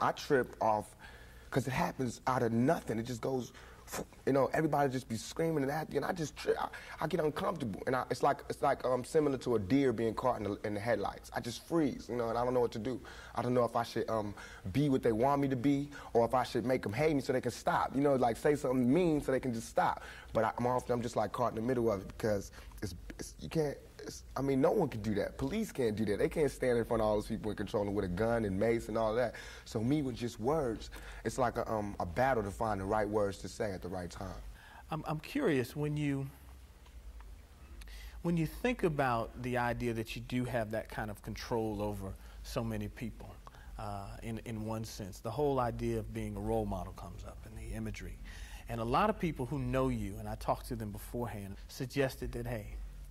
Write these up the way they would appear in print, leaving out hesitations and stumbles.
I trip off because it happens out of nothing. It just goes, you know, everybody just be screaming and acting, and I just trip. I get uncomfortable, and it's like similar to a deer being caught in the headlights. I just freeze, you know, and I don't know what to do. I don't know if I should be what they want me to be, or if I should make them hate me so they can stop. You know, like say something mean so they can just stop. But I'm just like caught in the middle of it because you can't. I mean, no one can do that. Police can't do that. They can't stand in front of all those people and control them with a gun and mace and all that. So me, with just words, it's like a battle to find the right words to say at the right time. I'm curious, when you think about the idea that you do have that kind of control over so many people, in one sense, the whole idea of being a role model comes up in the imagery. And a lot of people who know you, and I talked to them beforehand, suggested that, hey,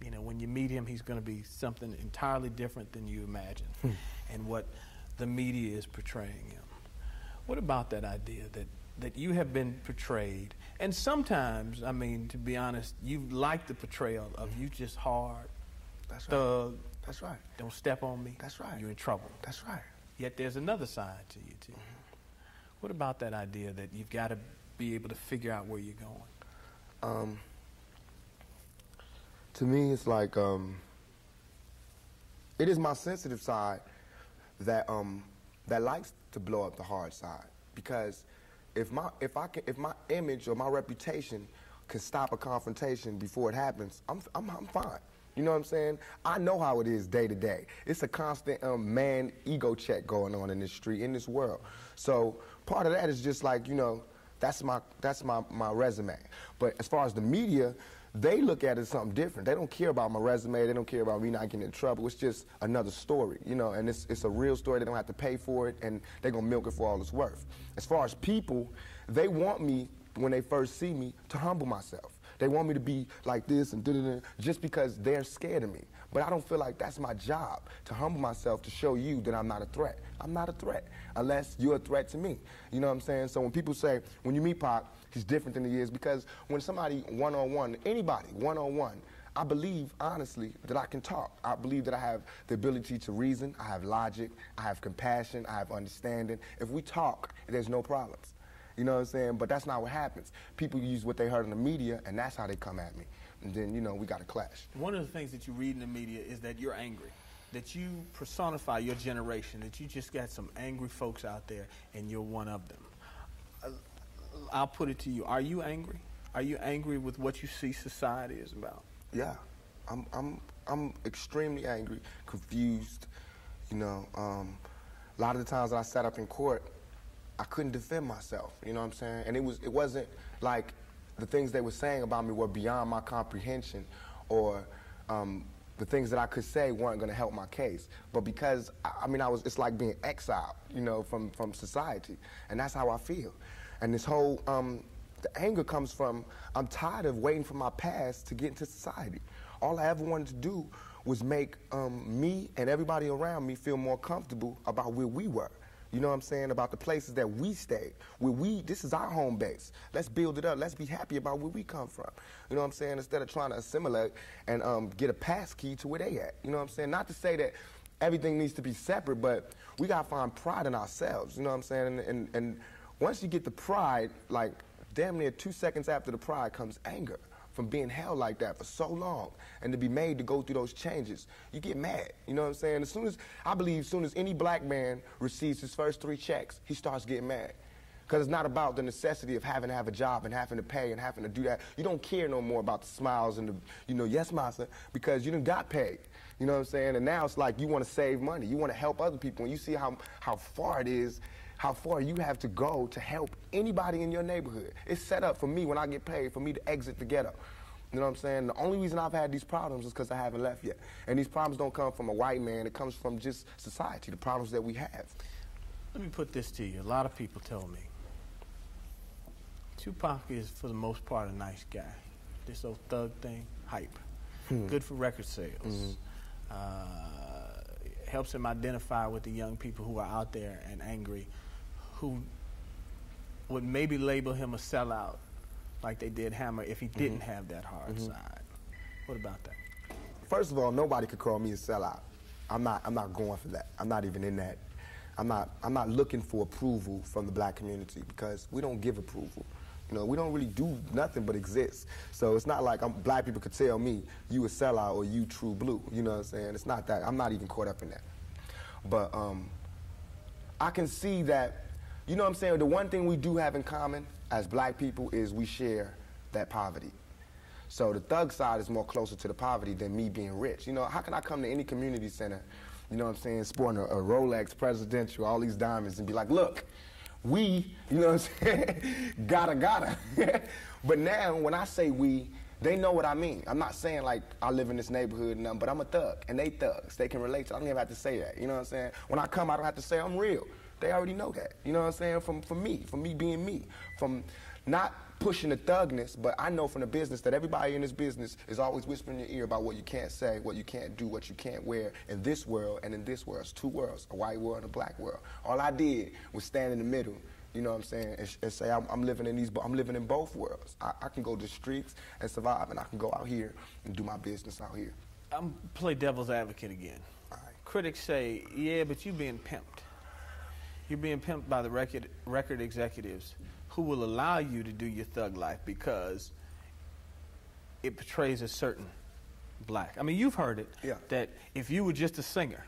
you know, when you meet him, he's going to be something entirely different than you imagine and what the media is portraying him. What about that idea that you have been portrayed, and sometimes, I mean, to be honest, you like the portrayal of you just hard, That's thug, right. That's right. don't step on me, That's right. you're in trouble. That's right. Yet there's another side to you, too. What about that idea that you've got to be able to figure out where you're going? To me, it's like it is my sensitive side that that likes to blow up the hard side, because if my image or my reputation can stop a confrontation before it happens, I'm fine. You know what I'm saying? I know how it is day to day. It's a constant man ego check going on in this street, in this world. So part of that is just like, you know, that's my resume. But as far as the media, they look at it as something different. They don't care about my resume. They don't care about me not getting in trouble. It's just another story, you know, and it's a real story. They don't have to pay for it, and they're going to milk it for all it's worth. As far as people, they want me, when they first see me, to humble myself. They want me to be like this and da-da-da, just because they're scared of me. But I don't feel like that's my job, to humble myself, to show you that I'm not a threat. I'm not a threat, unless you're a threat to me. You know what I'm saying? So when people say, when you meet Pac, he's different than he is, because when somebody one-on-one, anybody one-on-one, I believe, honestly, that I can talk. I believe that I have the ability to reason, I have logic, I have compassion, I have understanding. If we talk, there's no problems. You know what I'm saying? But that's not what happens. People use what they heard in the media, and that's how they come at me. And then, you know, we got to clash. One of the things that you read in the media is that you're angry, that you personify your generation, that you just got some angry folks out there, and you're one of them. I'll put it to you. Are you angry? Are you angry with what you see society is about? Yeah. I'm extremely angry, confused. You know, a lot of the times that I sat up in court, I couldn't defend myself, you know what I'm saying? And it wasn't like the things they were saying about me were beyond my comprehension, or the things that I could say weren't going to help my case. But because, I mean, it's like being exiled, you know, from society. And that's how I feel. And this whole, the anger comes from, I'm tired of waiting for my past to get into society. All I ever wanted to do was make me and everybody around me feel more comfortable about where we were. You know what I'm saying? About the places that we stayed. This is our home base. Let's build it up. Let's be happy about where we come from. You know what I'm saying? Instead of trying to assimilate and get a pass key to where they at. You know what I'm saying? Not to say that everything needs to be separate, but we got to find pride in ourselves. You know what I'm saying? And once you get the pride, like damn near 2 seconds after the pride comes anger from being held like that for so long, and to be made to go through those changes. You get mad, you know what I'm saying? I believe as soon as any black man receives his first 3 checks, he starts getting mad. Because it's not about the necessity of having to have a job and having to pay and having to do that. You don't care no more about the smiles and the, you know, yes, massa, because you done got paid. You know what I'm saying? And now it's like you want to save money. You want to help other people. And you see how far it is, how far you have to go to help anybody in your neighborhood. It's set up for me, when I get paid, for me to exit the ghetto. You know what I'm saying? The only reason I've had these problems is because I haven't left yet. And these problems don't come from a white man. It comes from just society, the problems that we have. Let me put this to you. A lot of people tell me Tupac is, for the most part, a nice guy. This old thug thing, hype. Good for record sales. Helps him identify with the young people who are out there and angry, who would maybe label him a sellout, like they did Hammer, if he didn't have that hard side. What about that? First of all, nobody could call me a sellout. I'm not going for that. I'm not even in that I'm not looking for approval from the black community because we don't give approval. You know, we don't really do nothing but exist. So it's not like black people could tell me, you a sellout or you true blue. You know what I'm saying? It's not that. I'm not even caught up in that. But I can see that, you know what I'm saying, the one thing we do have in common as black people is we share that poverty. So the thug side is more closer to the poverty than me being rich. You know, how can I come to any community center, you know what I'm saying, sporting a Rolex Presidential, all these diamonds, and be like, look, we, you know what I'm saying, gotta. But now, when I say we, they know what I mean. I'm not saying like I live in this neighborhood and nothing, but I'm a thug, and they thugs. They can relate to it. I don't even have to say that, you know what I'm saying? When I come, I don't have to say I'm real. They already know that, you know what I'm saying, from me being me, from not pushing the thugness, but I know from the business that everybody in this business is always whispering in your ear about what you can't say, what you can't do, what you can't wear in this world and in this world. It's two worlds, a white world and a black world. All I did was stand in the middle, you know what I'm saying, and say I'm living in both worlds. I can go to the streets and survive, and I can go out here and do my business out here. I'm play devil's advocate again. All right. Critics say, yeah, but you're being pimped. You're being pimped by the record executives who will allow you to do your thug life because it portrays a certain black. I mean, you've heard it, yeah, that if you were just a singer,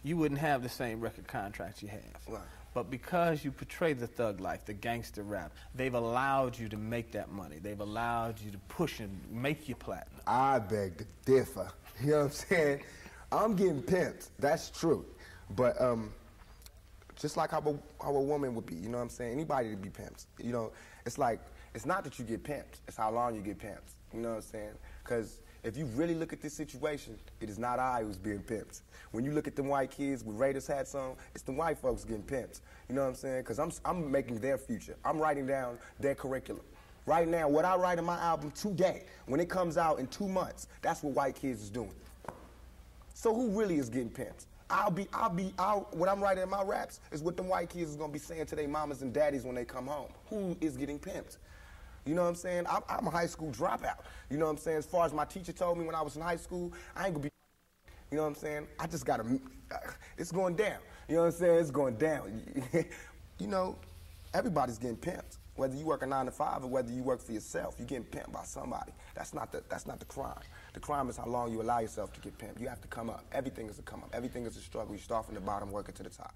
you wouldn't have the same record contracts you have. Right. But because you portray the thug life, the gangster rap, they've allowed you to make that money. They've allowed you to push and make you platinum. I beg to differ. You know what I'm saying? I'm getting pimped. That's true. But just like how a woman would be, you know what I'm saying? Anybody to be pimped. You know, it's like, it's not that you get pimped, it's how long you get pimped. You know what I'm saying? Because if you really look at this situation, it is not I who's being pimped. When you look at them white kids with Raiders hats on, it's the white folks getting pimped. You know what I'm saying? Because I'm making their future. I'm writing down their curriculum. Right now, what I write in my album today, when it comes out in 2 months, that's what white kids is doing. So who really is getting pimped? What I'm writing in my raps is what them white kids is gonna be saying to their mamas and daddies when they come home. Who is getting pimped? You know what I'm saying? I'm a high school dropout. You know what I'm saying? As far as my teacher told me when I was in high school, I ain't gonna be, you know what I'm saying? I just gotta, it's going down. You know what I'm saying? It's going down. You know, everybody's getting pimped. Whether you work a 9 to 5 or whether you work for yourself, you're getting pimped by somebody. That's not the crime. The crime is how long you allow yourself to get pimped. You have to come up. Everything is a come up. Everything is a struggle. You start from the bottom, working to the top.